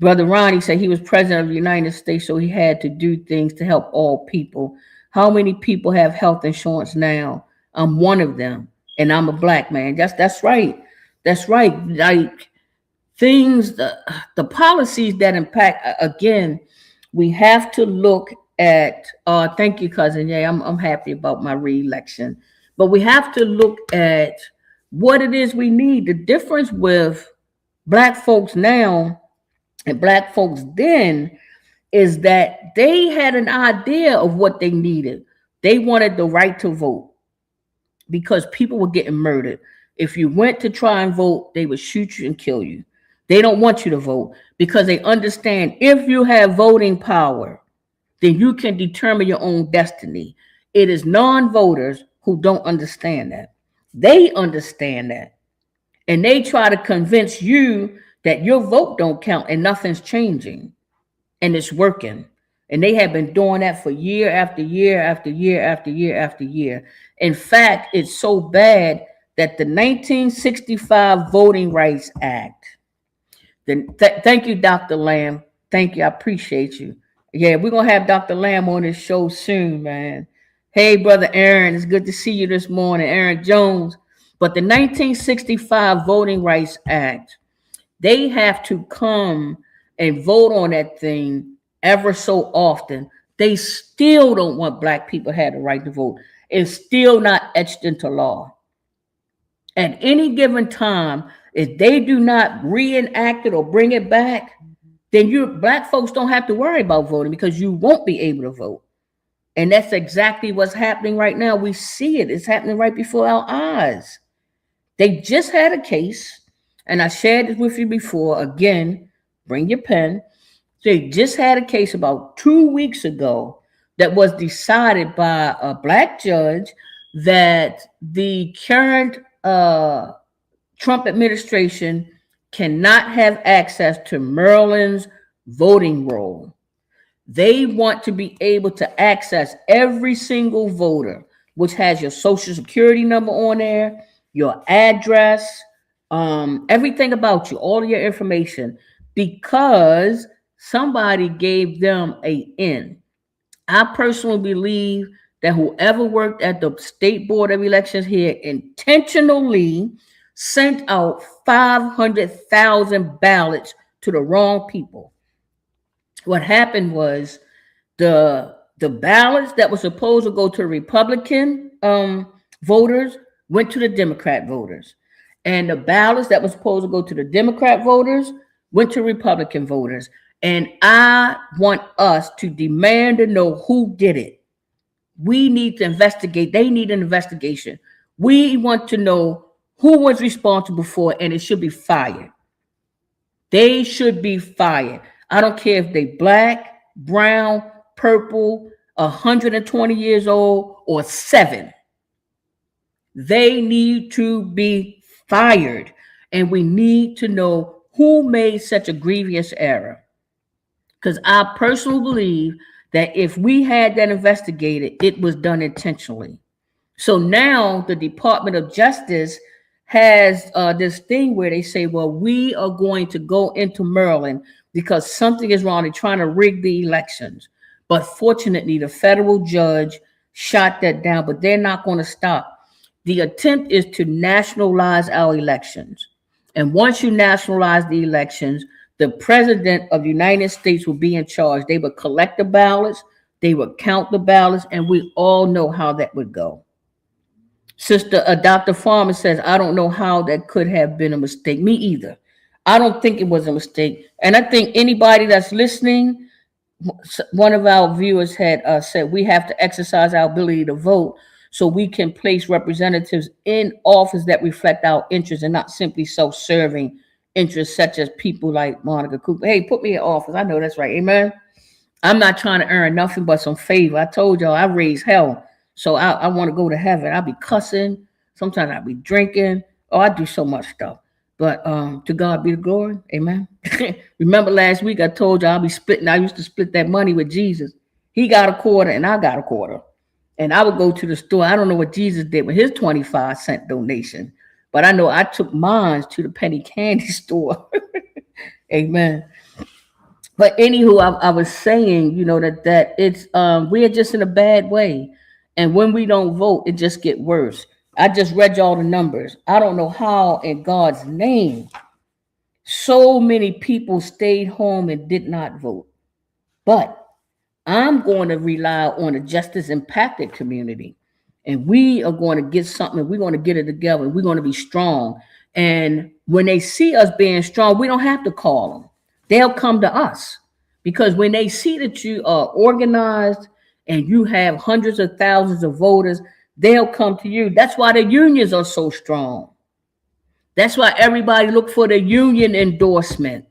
Brother Ronnie said he was president of the United States, so he had to do things to help all people. How many people have health insurance now? I'm one of them, and I'm a black man. That's right. That's right. Like things, the policies that impact. Again, we have to look at. Thank you, cousin. Yeah, I'm happy about my re-election, but we have to look at what it is we need. The difference with black folks now and black folks then is that they had an idea of what they needed. They wanted the right to vote because people were getting murdered. If you went to try and vote, they would shoot you and kill you. They don't want you to vote because they understand if you have voting power, then you can determine your own destiny. It is non-voters who don't understand that. They understand that. And they try to convince you that your vote don't count and nothing's changing. And it's working. And they have been doing that for year after year after year after year after year. In fact, it's so bad that the 1965 Voting Rights Act, thank you, Dr. Lamb. Thank you. I appreciate you. Yeah, we're going to have Dr. Lamb on this show soon, man. Hey, Brother Aaron, it's good to see you this morning, Aaron Jones. But the 1965 Voting Rights Act, they have to come and vote on that thing ever so often. They still don't want black people to have the right to vote. It's still not etched into law. At any given time, if they do not reenact it or bring it back, then black folks don't have to worry about voting because you won't be able to vote. And that's exactly what's happening right now. We see it. It's happening right before our eyes. They just had a case, and I shared this with you before. Again, bring your pen. They just had a case about 2 weeks ago that was decided by a black judge that the current Trump administration cannot have access to Maryland's voting roll. They want to be able to access every single voter, which has your social security number on there, your address, everything about you, all of your information, because somebody gave them an in. I personally believe that whoever worked at the State Board of Elections here intentionally sent out 500,000 ballots to the wrong people. What happened was the ballots that were supposed to go to Republican voters went to the Democrat voters. And the ballots that were supposed to go to the Democrat voters went to Republican voters. And I want us to demand to know who did it. We need to investigate. They need an investigation. We want to know who was responsible for it, and it should be fired. They should be fired. I don't care if they black, brown, purple, 120 years old, or 7. They need to be fired. And we need to know who made such a grievous error. Because I personally believe that if we had that investigated, it was done intentionally. So now the Department of Justice has this thing where they say, well, we are going to go into Maryland because something is wrong. They're trying to rig the elections. But fortunately, the federal judge shot that down, but they're not going to stop. The attempt is to nationalize our elections. And once you nationalize the elections, the president of the United States will be in charge. They would collect the ballots, they would count the ballots, and we all know how that would go. Sister Dr. Farmer says, I don't know how that could have been a mistake. Me either. I don't think it was a mistake. And I think anybody that's listening, one of our viewers had said we have to exercise our ability to vote so we can place representatives in office that reflect our interests and not simply self-serving interests such as people like Monica Cooper. Hey, put me in office. I know that's right. Amen. I'm not trying to earn nothing but some favor. I told y'all I raised hell. So I want to go to heaven. I'll be cussing. Sometimes I'll be drinking. Oh, I do so much stuff. But to God be the glory. Amen. Remember last week I told you I'll be splitting. I used to split that money with Jesus. He got a quarter and I got a quarter. And I would go to the store. I don't know what Jesus did with his 25-cent donation. But I know I took mine to the penny candy store. Amen. But anywho, I was saying, that it's we're just in a bad way, and when we don't vote, it just get worse. I just read y'all the numbers. I don't know how, in God's name, so many people stayed home and did not vote. But I'm going to rely on the justice impacted community. And we are going to get something. We're going to get it together. We're going to be strong. And when they see us being strong, we don't have to call them. They'll come to us. Because when they see that you are organized and you have hundreds of thousands of voters, they'll come to you. That's why the unions are so strong. That's why everybody look for the union endorsement.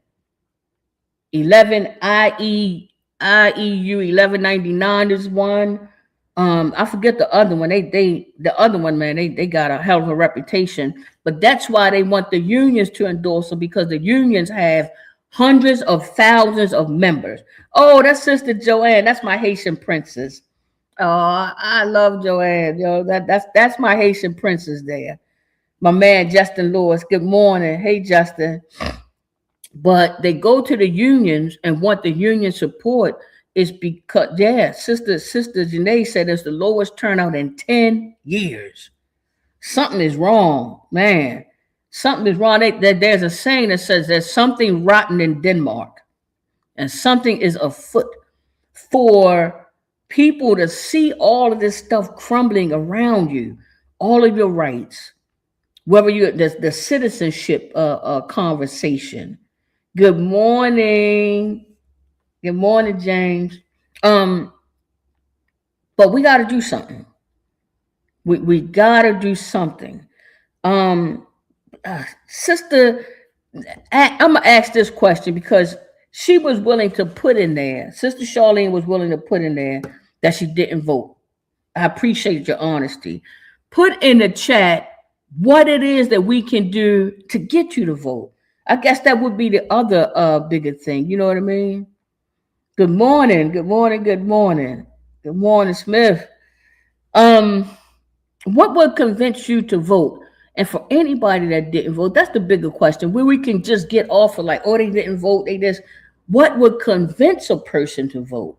11 IEU 1199 is one. I forget the other one. The other one, man, they got a hell of a reputation. But that's why they want the unions to endorse them, because the unions have hundreds of thousands of members. Oh, that's Sister Joanne. That's my Haitian princess. Oh, I love Joanne. That's my Haitian princess there. My man Justin Lewis. Good morning. Hey, Justin. But they go to the unions and want the union support is because, Sister Janae said it's the lowest turnout in 10 years. Something is wrong, man. Something is wrong. There's a saying that says there's something rotten in Denmark, and something is afoot for people to see all of this stuff crumbling around you, all of your rights, whether you're the citizenship conversation. Good morning. Good morning, James. But we got to do something. We got to do something. Sister, I'm going to ask this question because she was willing to put in there. Sister Charlene was willing to put in there that she didn't vote. I appreciate your honesty. Put in the chat what it is that we can do to get you to vote. I guess that would be the other bigger thing. You know what I mean? Good morning. Good morning. Good morning. Good morning, Smith. What would convince you to vote? And for anybody that didn't vote, that's the bigger question. Where we can just get off of like, oh, they didn't vote. What would convince a person to vote?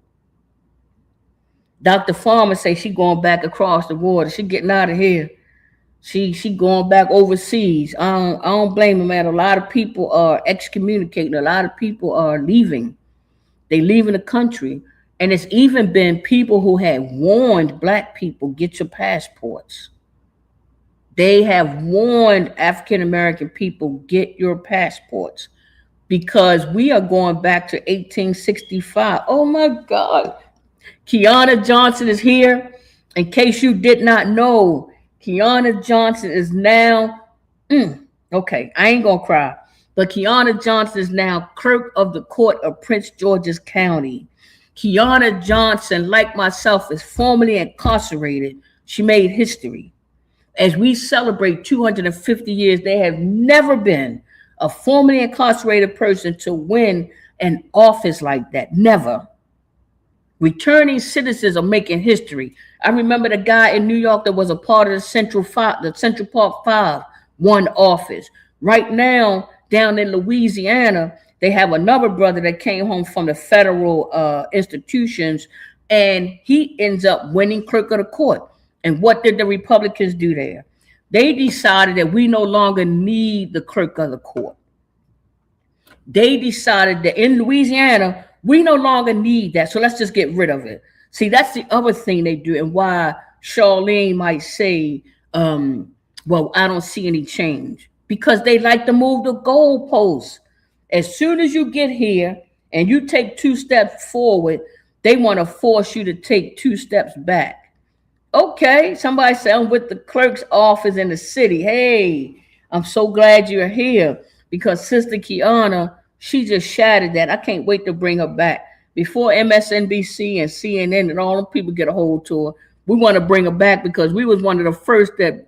Dr. Farmer say she going back across the water. She getting out of here. She going back overseas. I don't blame her, man. A lot of people are excommunicating. A lot of people are leaving. They leaving the country. And it's even been people who have warned Black people, get your passports. They have warned African American people, get your passports, because we are going back to 1865. Oh my God. Kiana Johnson is here. In case you did not know, Kiana Johnson is now, okay, I ain't gonna cry, but Kiana Johnson is now clerk of the court of Prince George's County. Kiana Johnson, like myself, is formerly incarcerated. She made history. As we celebrate 250 years, there have never been a formerly incarcerated person to win an office like that. Never. Returning citizens are making history. I remember the guy in New York that was a part of the Central Park Five won office. Right now, down in Louisiana, they have another brother that came home from the federal institutions, and he ends up winning clerk of the court. And what did the Republicans do there? They decided that we no longer need the clerk of the court. They decided that in Louisiana, we no longer need that. So let's just get rid of it. See, that's the other thing they do, and why Charlene might say, well, I don't see any change. Because they like to move the goalposts. As soon as you get here and you take 2 steps forward, they want to force you to take 2 steps back. Okay, somebody said I'm with the clerk's office in the city. Hey, I'm so glad you're here because Sister Kiana, she just shattered that. I can't wait to bring her back. Before MSNBC and CNN and all the people get a hold to her, we want to bring her back because we was one of the first that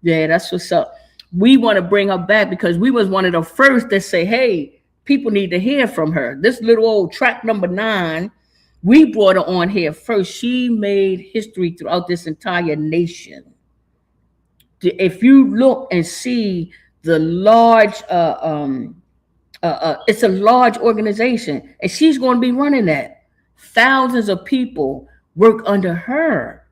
yeah, that's what's up. We want to bring her back because we was one of the first that say, hey, people need to hear from her. This little old track number 9, we brought her on here first. She made history throughout this entire nation. If you look and see the large, it's a large organization, and she's going to be running that. Thousands of people work under her,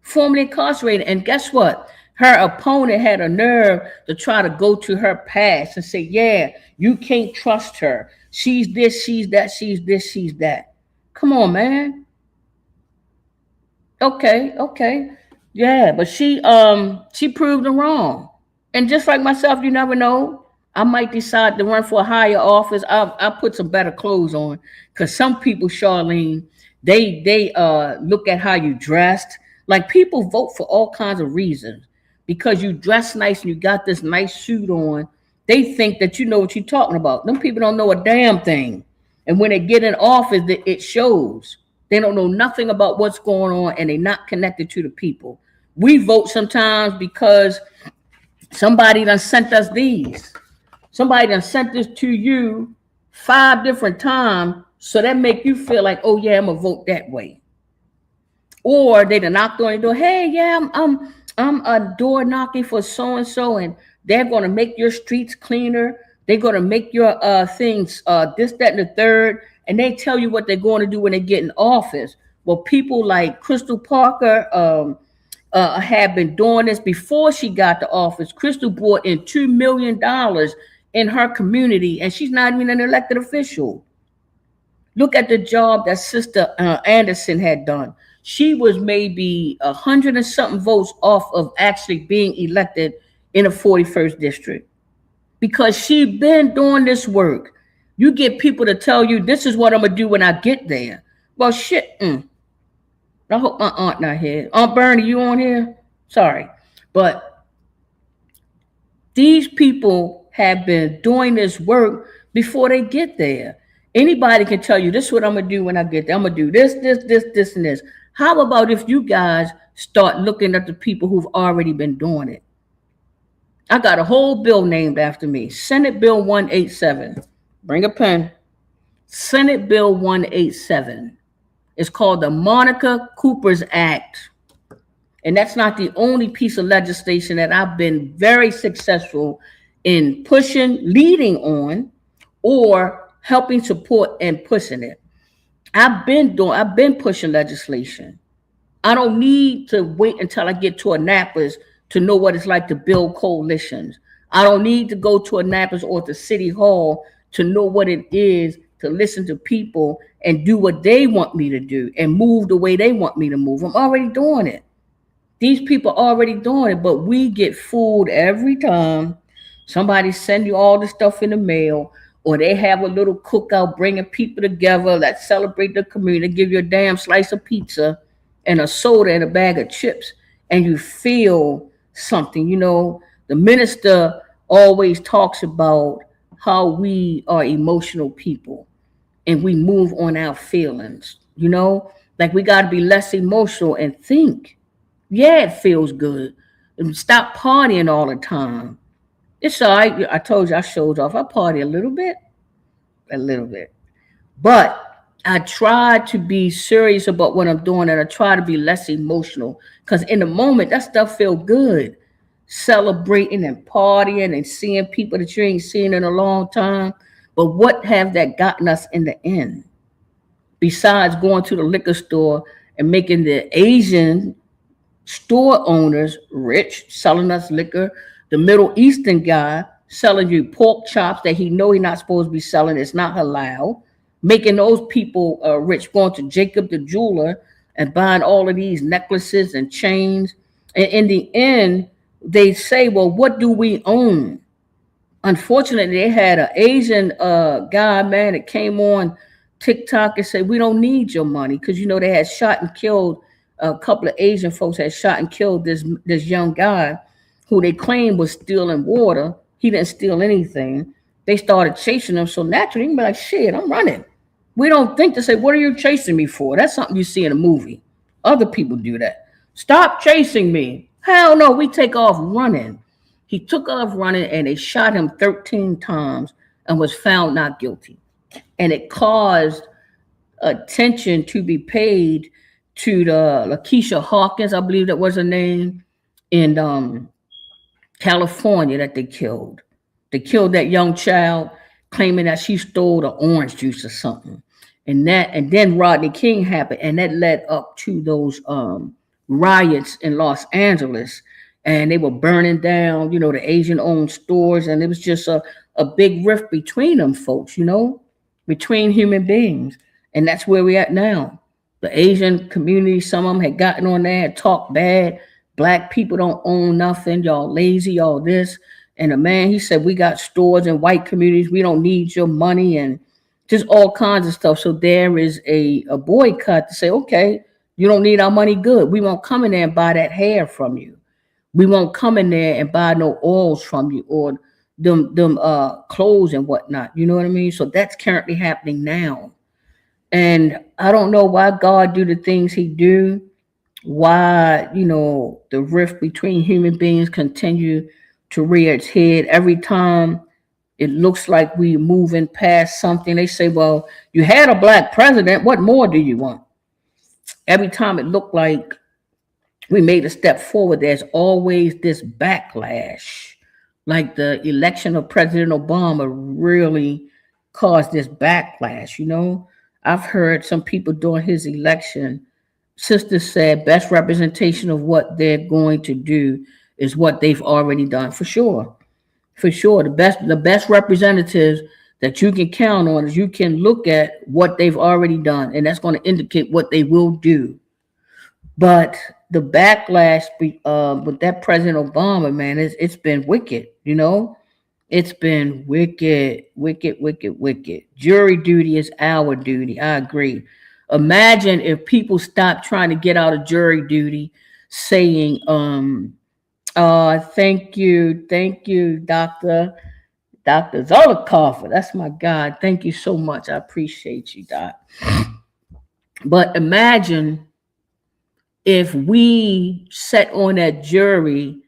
formerly incarcerated. And guess what? Her opponent had a nerve to try to go to her past and say, yeah, you can't trust her. She's this, she's that, she's this, she's that. Come on, man. Okay. Yeah, but she proved them wrong. And just like myself, you never know. I might decide to run for a higher office. I'll put some better clothes on. Because some people, Charlene, they look at how you dressed. Like people vote for all kinds of reasons. Because you dress nice and you got this nice suit on, they think that you know what you're talking about. Them people don't know a damn thing. And when they get in office, it shows. They don't know nothing about what's going on and they're not connected to the people. We vote sometimes because somebody done sent us these. Somebody done sent this to you 5 different times, so that make you feel like, oh yeah, I'm gonna vote that way. Or they done knocked on your door. Hey, yeah, I'm a door knocking for so and so, and they're gonna make your streets cleaner. They're gonna make your things this, that, and the third, and they tell you what they're going to do when they get in office. Well, people like Crystal Parker had been doing this before she got to office. Crystal brought in $2 million in her community, and she's not even an elected official. Look at the job that Sister Anderson had done. She was maybe 100 and something votes off of actually being elected in a 41st district because she been doing this work. You get people to tell you, this is what I'm going to do when I get there. Well, shit. I hope my aunt not here. Aunt Bernie, you on here? Sorry. But these people have been doing this work before they get there. Anybody can tell you, this is what I'm going to do when I get there. I'm going to do this, and this. How about if you guys start looking at the people who've already been doing it? I got a whole bill named after me. Senate Bill 187. Bring a pen. Senate Bill 187. It's called the Monica Coopers Act. And that's not the only piece of legislation that I've been very successful in pushing, leading on, or helping support and pushing it. I've been pushing legislation. I don't need to wait until I get to Annapolis to know what it's like to build coalitions. I don't need to go to Annapolis or to City Hall to know what it is to listen to people and do what they want me to do and move the way they want me to move. I'm already doing it. These people are already doing it, but we get fooled every time somebody send you all the stuff in the mail, or they have a little cookout bringing people together that celebrate the community, give you a damn slice of pizza and a soda and a bag of chips, and you feel something. You know, the minister always talks about how we are emotional people and we move on our feelings, you know, like we got to be less emotional and think. Yeah, it feels good. And stop partying all the time. It's all right. I told you I showed off. I party a little bit. But I try to be serious about what I'm doing, and I try to be less emotional because in the moment, that stuff feels good. Celebrating and partying and seeing people that you ain't seen in a long time. But what have that gotten us in the end? Besides going to the liquor store and making the Asian store owners rich, selling us liquor, the Middle Eastern guy selling you pork chops that he know he's not supposed to be selling, it's not halal, making those people rich, going to Jacob the jeweler and buying all of these necklaces and chains. And in the end, they say, well, what do we own? Unfortunately, they had an Asian guy, man, that came on TikTok and said, "We don't need your money," because they had shot and killed a couple of Asian folks had shot and killed this young guy who they claimed was stealing water. He didn't steal anything. They started chasing him, so naturally, you can be like, "Shit, I'm running." We don't think to say, "What are you chasing me for?" That's something you see in a movie. Other people do that. Stop chasing me. Hell no, we take off running. He took off running and they shot him 13 times and was found not guilty. And it caused attention to be paid to the Lakeisha Hawkins, I believe that was her name, in California that they killed. They killed that young child, claiming that she stole the orange juice or something. And then Rodney King happened, and that led up to those riots in Los Angeles, and they were burning down, the Asian-owned stores, and it was just a big rift between them folks, between human beings, and that's where we're at now. The Asian community, some of them had gotten on there and talked bad. Black people don't own nothing. Y'all lazy, y'all this. And the man, he said, we got stores in white communities. We don't need your money and just all kinds of stuff. So there is a boycott to say, okay, you don't need our money, good. We won't come in there and buy that hair from you. We won't come in there and buy no oils from you or them clothes and whatnot. You know what I mean? So that's currently happening now. And I don't know why God do the things he do, why, the rift between human beings continue to rear its head every time it looks like we're moving past something. They say, well, you had a black president. What more do you want? Every time it looked like we made a step forward, there's always this backlash. Like the election of President Obama really caused this backlash. I've heard some people during his election, sisters said best representation of what they're going to do is what they've already done. For sure. For sure. The best representatives that you can count on is you can look at what they've already done, and that's going to indicate what they will do. But the backlash with that President Obama, man, it's been wicked, It's been wicked, wicked, wicked, wicked. Jury duty is our duty. I agree. Imagine if people stopped trying to get out of jury duty saying, thank you, Dr. Zolikoff. That's my God. Thank you so much. I appreciate you, Doc. But imagine if we sat on that jury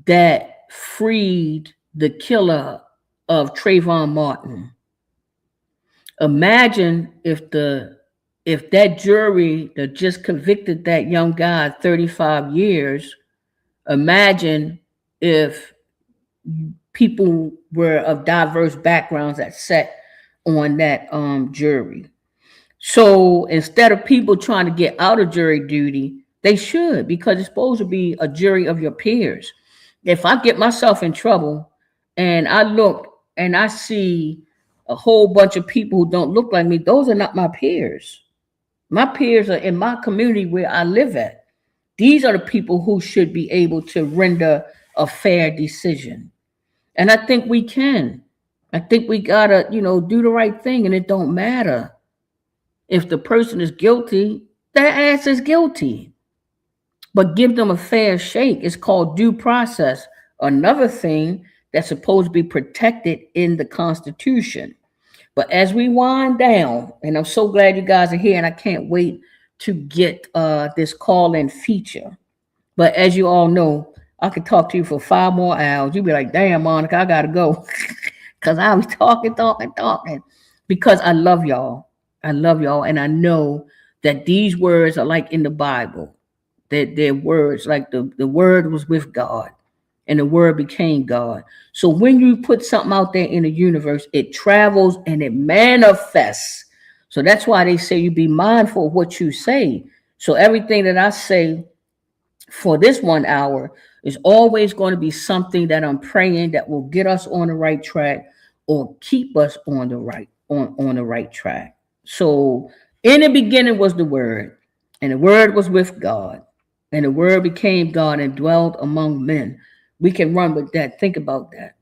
that freed the killer of Trayvon Martin. Imagine if that jury that just convicted that young guy 35 years, imagine if people were of diverse backgrounds that sat on that jury. So instead of people trying to get out of jury duty, they should, because it's supposed to be a jury of your peers. If I get myself in trouble and I look and I see a whole bunch of people who don't look like me, those are not my peers. My peers are in my community where I live at. These are the people who should be able to render a fair decision. And I think we can. I think we gotta, do the right thing, and it don't matter. If the person is guilty, their ass is guilty. But give them a fair shake. It's called due process. Another thing that's supposed to be protected in the Constitution. But as we wind down, and I'm so glad you guys are here, and I can't wait to get this call-in feature. But as you all know, I could talk to you for 5 more hours. You'd be like, damn, Monica, I got to go. Because I was talking. Because I love y'all. I love y'all. And I know that these words are like in the Bible. That they're words, like the word was with God. And the word became God. So when you put something out there in the universe, it travels and it manifests. So that's why they say you be mindful of what you say. So everything that I say for this 1 hour is always going to be something that I'm praying that will get us on the right track or keep us on the right track. So in the beginning was the word, and the word was with God, and the word became God and dwelled among men. We can run with that. Think about that.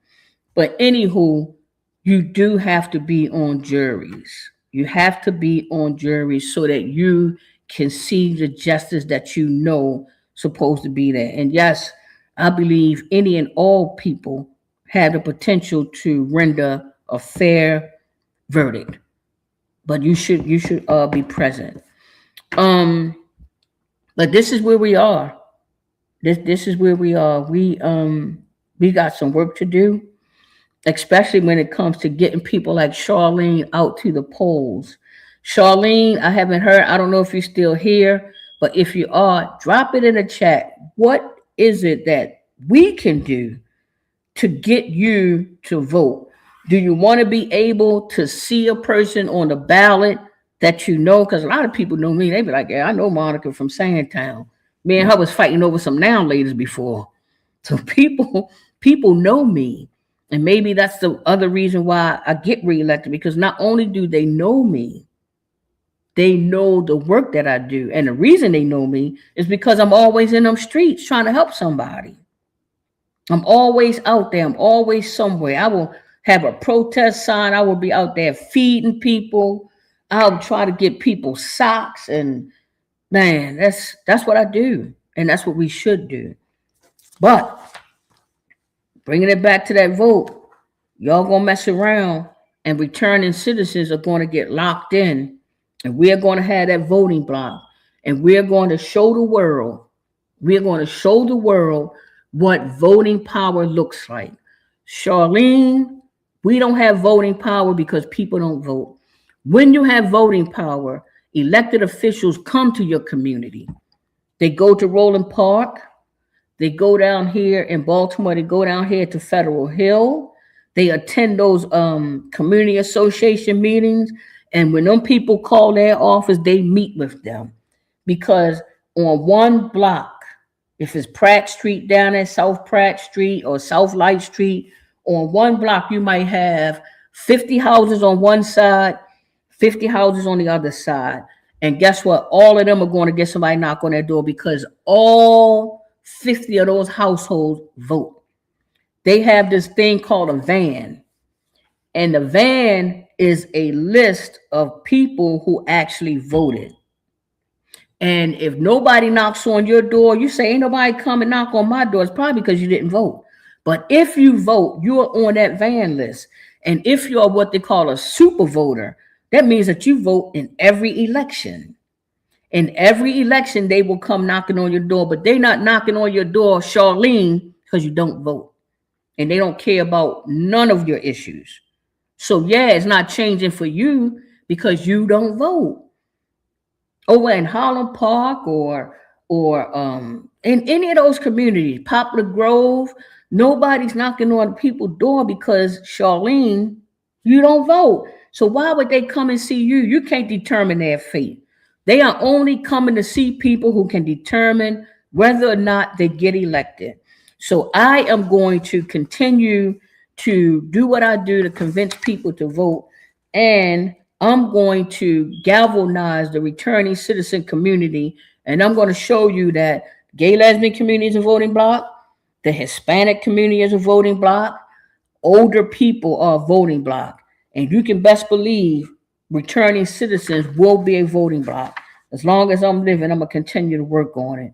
But anywho, you do have to be on juries. You have to be on juries so that you can see the justice that you know supposed to be there. And yes, I believe any and all people have the potential to render a fair verdict. But you should be present. Um, but this is where we are. This is where we are. We got some work to do, especially when it comes to getting people like Charlene out to the polls. Charlene, I haven't heard. I don't know if you're still here, but if you are, drop it in the chat. What is it that we can do to get you to vote? Do you want to be able to see a person on the ballot that you know? Because a lot of people know me. They be like, yeah, I know Monica from Sandtown. Me and her was fighting over some noun ladies before. So people know me. And maybe that's the other reason why I get reelected, because not only do they know me, they know the work that I do. And the reason they know me is because I'm always in them streets trying to help somebody. I'm always out there. I'm always somewhere. I will have a protest sign. I will be out there feeding people. I'll try to get people socks. And man, that's what I do. And that's what we should do. But bringing it back to that vote, y'all gonna mess around and returning citizens are going to get locked in. And we're going to have that voting block. And we're going to show the world, what voting power looks like. Charlene, we don't have voting power because people don't vote. When you have voting power, elected officials come to your community. They go to Roland Park. They go down here in Baltimore. They go down here to Federal Hill. They attend those community association meetings. And when them people call their office, they meet with them. Because on one block, if it's Pratt Street down at South Pratt Street or South Light Street, on one block, you might have 50 houses on one side, 50 houses on the other side. And guess what? All of them are going to get somebody knock on their door because all 50 of those households vote. They have this thing called a van. And the van is a list of people who actually voted. And if nobody knocks on your door, you say, ain't nobody come and knock on my door. It's probably because you didn't vote. But if you vote, you're on that van list. And if you're what they call a super voter, that means that you vote in every election. In every election, they will come knocking on your door, but they're not knocking on your door, Charlene, because you don't vote. And they don't care about none of your issues. So yeah, it's not changing for you because you don't vote. Over in Holland Park or in any of those communities, Poplar Grove, nobody's knocking on people's door because Charlene, you don't vote. So why would they come and see you? You can't determine their fate. They are only coming to see people who can determine whether or not they get elected. So I am going to continue to do what I do to convince people to vote. And I'm going to galvanize the returning citizen community. And I'm going to show you that gay lesbian community is a voting block. The Hispanic community is a voting block. Older people are a voting block. And you can best believe returning citizens will be a voting block. As long as I'm living, I'm going to continue to work on it.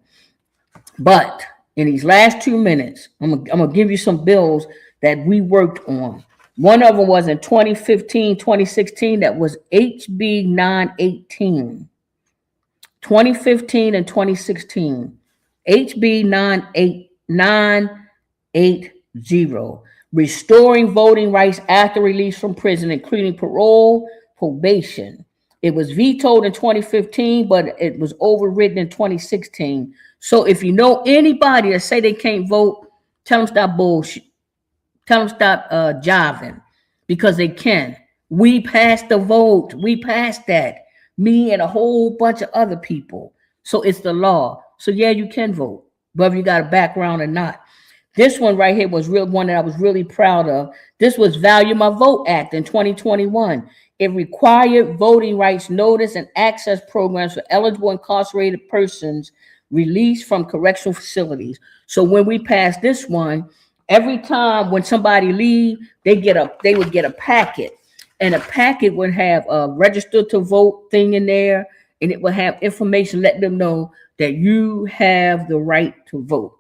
But in these last 2 minutes, I'm going to give you some bills that we worked on. One of them was in 2015, 2016. That was HB 918. 2015 and 2016. HB 980. Restoring voting rights after release from prison, including parole, probation. It was vetoed in 2015, but it was overridden in 2016. So if you know anybody that say they can't vote, tell them stop bullshit. Tell them stop jiving, because they can. We passed the vote. We passed that. Me and a whole bunch of other people. So it's the law. So yeah, you can vote, whether you got a background or not. This one right here was one that I was really proud of. This was Value My Vote Act in 2021. It required voting rights notice and access programs for eligible incarcerated persons released from correctional facilities. So when we passed this one, Every time when somebody leave, they would get a packet, and a packet would have a register to vote thing in there, and it would have information letting them know that you have the right to vote.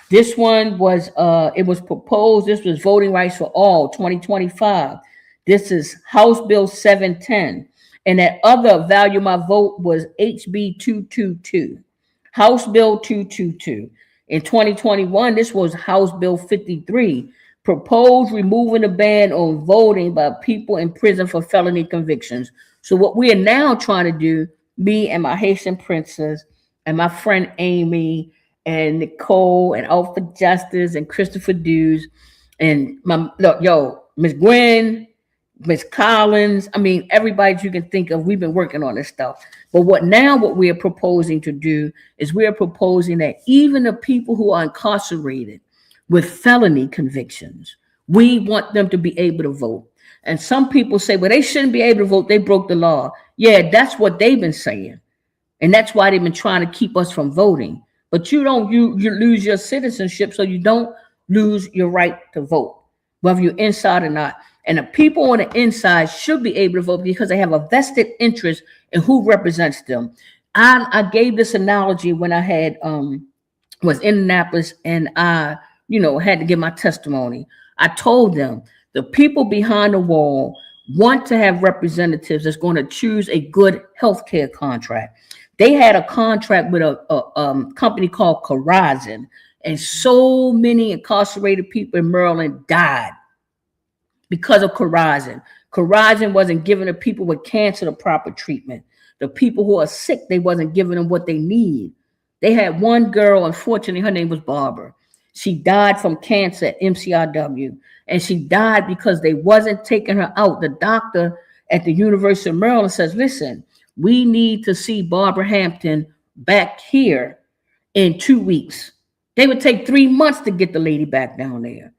This one was it was proposed. This was Voting Rights for All 2025. This is House Bill 710. And that other Value My Vote was HB 222. House Bill 222. In 2021, this was House Bill 53. Proposed removing the ban on voting by people in prison for felony convictions. So what we are now trying to do, me and my Haitian princess and my friend Amy and Nicole and Alpha Justice and Christopher Dews and my look, Miss Gwen, Miss Collins. I mean, everybody you can think of, we've been working on this stuff. But what we are proposing to do is we are proposing that even the people who are incarcerated with felony convictions, we want them to be able to vote. And some people say, well, they shouldn't be able to vote. They broke the law. Yeah, that's what they've been saying. And that's why they've been trying to keep us from voting. But you lose your citizenship, so you don't lose your right to vote, whether you're inside or not. And the people on the inside should be able to vote because they have a vested interest in who represents them. I gave this analogy when I had was in Annapolis and I, had to give my testimony. I told them the people behind the wall want to have representatives that's going to choose a good healthcare contract. They had a contract with a company called Corizon, and so many incarcerated people in Maryland died because of Corizon. Corizon wasn't giving the people with cancer the proper treatment. The people who are sick, they wasn't giving them what they need. They had one girl, unfortunately, her name was Barbara. She died from cancer at MCRW, and she died because they wasn't taking her out. The doctor at the University of Maryland says, listen, we need to see Barbara Hampton back here in 2 weeks. They would take 3 months to get the lady back down there.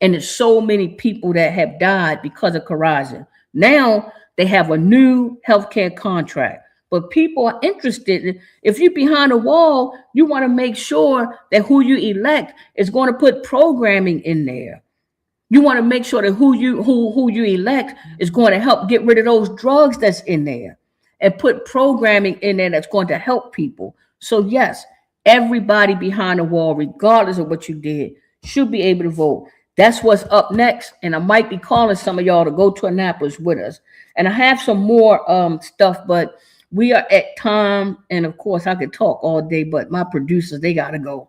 And there's so many people that have died because of Corizon. Now they have a new healthcare contract. But people are interested. If you're behind a wall, you want to make sure that who you elect is going to put programming in there. You want to make sure that who you elect is going to help get rid of those drugs that's in there and put programming in there that's going to help people. So yes, everybody behind the wall, regardless of what you did, should be able to vote. That's what's up next. And I might be calling some of y'all to go to Annapolis with us. And I have some more stuff, but we are at time. And of course, I could talk all day, but my producers, they got to go.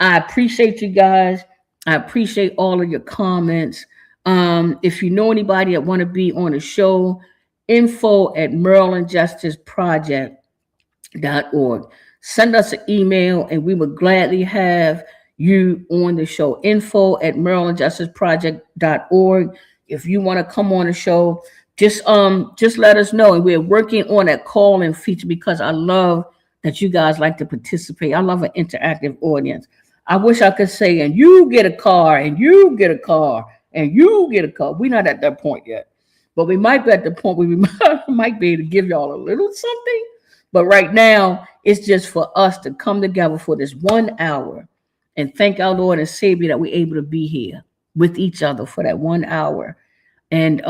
I appreciate you guys. I appreciate all of your comments. If you know anybody that want to be on the show, info@marylandjusticeproject.org. Send us an email and we would gladly have you on the show. info@marylandjusticeproject.org. If you want to come on the show, just let us know. And we're working on that call-in feature because I love that you guys like to participate. I love an interactive audience. I wish I could say, and you get a car, and you get a car, and you get a car. We're not at that point yet. But we might be at the point where we might be able to give y'all a little something. But right now, it's just for us to come together for this 1 hour and thank our Lord and Savior that we're able to be here with each other for that 1 hour. And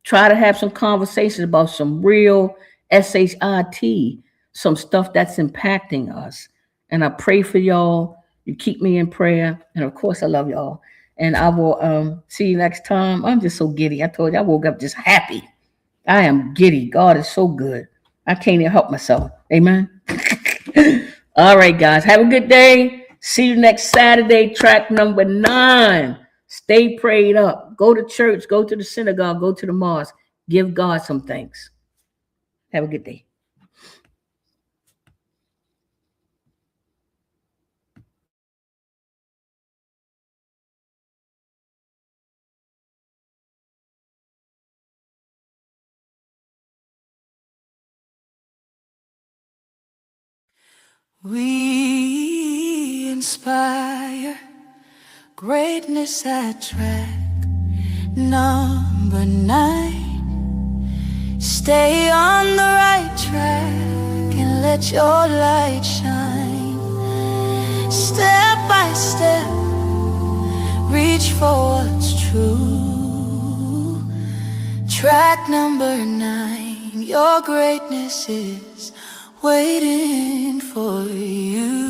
try to have some conversations about some real SHIT, some stuff that's impacting us. And I pray for y'all. You keep me in prayer. And of course, I love y'all. And I will see you next time. I'm just so giddy. I told you I woke up just happy. I am giddy. God is so good. I can't even help myself. Amen. All right, guys. Have a good day. See you next Saturday. Track number 9. Stay prayed up. Go to church. Go to the synagogue. Go to the mosque. Give God some thanks. Have a good day. We inspire greatness at track number 9. Stay on the right track and let your light shine. Step by step, reach for what's true. Track number 9, your greatness is waiting for you.